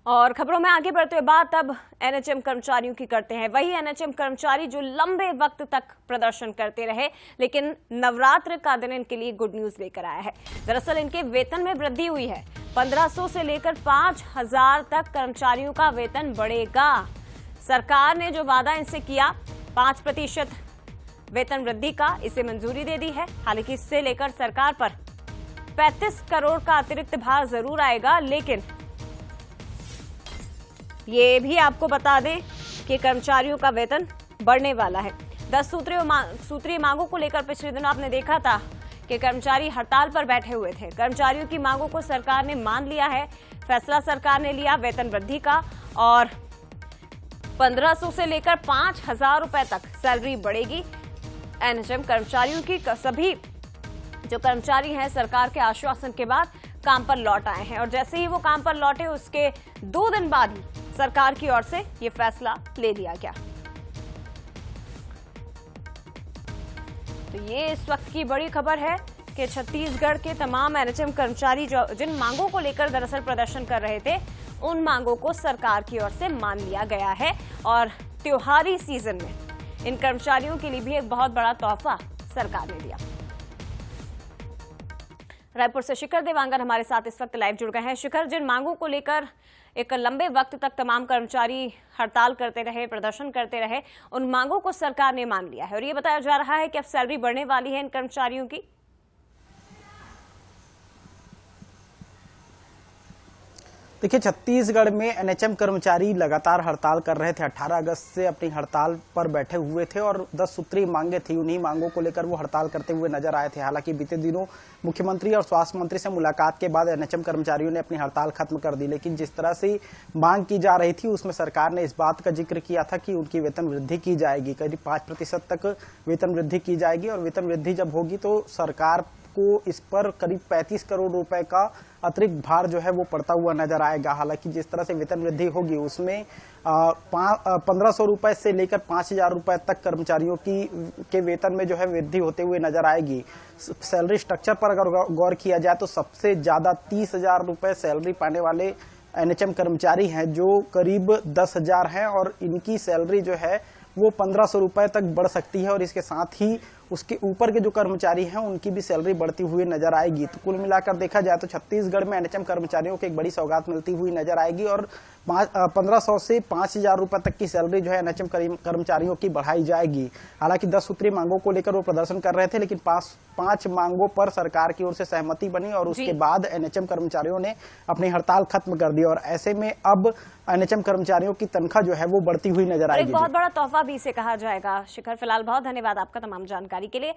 और खबरों में आगे बढ़ते हुए बात अब एनएचएम कर्मचारियों की करते हैं। वही एनएचएम कर्मचारी जो लंबे वक्त तक प्रदर्शन करते रहे, लेकिन नवरात्र का दिन इनके लिए गुड न्यूज लेकर आया है। दरअसल इनके वेतन में वृद्धि हुई है। 1500 से लेकर 5000 तक कर्मचारियों का वेतन बढ़ेगा। सरकार ने जो वादा इनसे किया 5% वेतन वृद्धि का, इसे मंजूरी दे दी है। हालांकि इससे लेकर सरकार पर 35 करोड़ का अतिरिक्त भार जरूर आएगा, लेकिन ये भी आपको बता दें कि कर्मचारियों का वेतन बढ़ने वाला है। 10 सूत्रीय मांगों को लेकर पिछले दिनों आपने देखा था कि कर्मचारी हड़ताल पर बैठे हुए थे। कर्मचारियों की मांगों को सरकार ने मान लिया है। फैसला सरकार ने लिया वेतन वृद्धि का और 1500 से लेकर 5000 रुपए तक सैलरी बढ़ेगी। एनएचएम कर्मचारियों की सभी जो कर्मचारी हैं सरकार के आश्वासन के बाद काम पर लौट आए हैं, और जैसे ही वो काम पर लौटे उसके 2 दिन बाद ही सरकार की ओर से ये फैसला ले लिया गया। तो ये इस वक्त की बड़ी खबर है कि छत्तीसगढ़ के तमाम एनएचएम कर्मचारी जो जिन मांगों को लेकर दरअसल प्रदर्शन कर रहे थे, उन मांगों को सरकार की ओर से मान लिया गया है। और त्योहारी सीजन में इन कर्मचारियों के लिए भी एक बहुत बड़ा तोहफा सरकार ने दिया। रायपुर से शिखर देवांगन हमारे साथ इस वक्त लाइव जुड़ गए हैं। शिखर, जिन मांगों को लेकर एक लंबे वक्त तक तमाम कर्मचारी हड़ताल करते रहे, प्रदर्शन करते रहे, उन मांगों को सरकार ने मान लिया है और ये बताया जा रहा है कि अब सैलरी बढ़ने वाली है इन कर्मचारियों की। देखिए, छत्तीसगढ़ में एनएचएम कर्मचारी लगातार हड़ताल कर रहे थे। 18 अगस्त से अपनी हड़ताल पर बैठे हुए थे और 10 सूत्रीय मांगे थी। उन्हीं मांगों को लेकर वो हड़ताल करते हुए नजर आए थे। हालांकि बीते दिनों मुख्यमंत्री और स्वास्थ्य मंत्री से मुलाकात के बाद एनएचएम कर्मचारियों ने अपनी हड़ताल खत्म कर दी, लेकिन जिस तरह से मांग की जा रही थी उसमें सरकार ने इस बात का जिक्र किया था कि उनकी वेतन वृद्धि की जाएगी, करीब 5% तक वेतन वृद्धि की जाएगी। और वेतन वृद्धि जब होगी तो सरकार को इस पर करीब 35 करोड़ रुपए का अतिरिक्त भार जो है वो पड़ता हुआ नजर आएगा। हालांकि जिस तरह से वेतन वृद्धि होगी उसमें 1500 रुपए से लेकर 5000 रुपए तक कर्मचारियों के वेतन में जो है वृद्धि होते हुए नजर आएगी। सैलरी स्ट्रक्चर पर अगर गौर किया जाए तो सबसे ज्यादा 30,000 रुपए सैलरी पाने वाले एनएचएम कर्मचारी हैं, जो करीब 10,000 हैं, और इनकी सैलरी जो है वो 1500 रुपए तक बढ़ सकती है। और इसके साथ ही उसके ऊपर के जो कर्मचारी हैं उनकी भी सैलरी बढ़ती हुई नजर आएगी। तो कुल मिलाकर देखा जाए तो छत्तीसगढ़ में एनएचएम कर्मचारियों को एक बड़ी सौगात मिलती हुई नजर आएगी और 1500 से 5000 रुपए तक की सैलरी जो है एनएचएम कर्मचारियों की बढ़ाई जाएगी। हालांकि 10 सूत्रीय मांगों को लेकर वो प्रदर्शन कर रहे थे, लेकिन 5 मांगों पर सरकार की ओर से सहमति बनी और उसके बाद एनएचएम कर्मचारियों ने अपनी हड़ताल खत्म कर दी। और ऐसे में अब एनएचएम कर्मचारियों की तनख्वाह जो है वो बढ़ती हुई नजर आएगी। एक बहुत बड़ा तोहफा भी इसे कहा जाएगा। शिखर, फिलहाल बहुत धन्यवाद आपका तमाम जानकारी के लिए।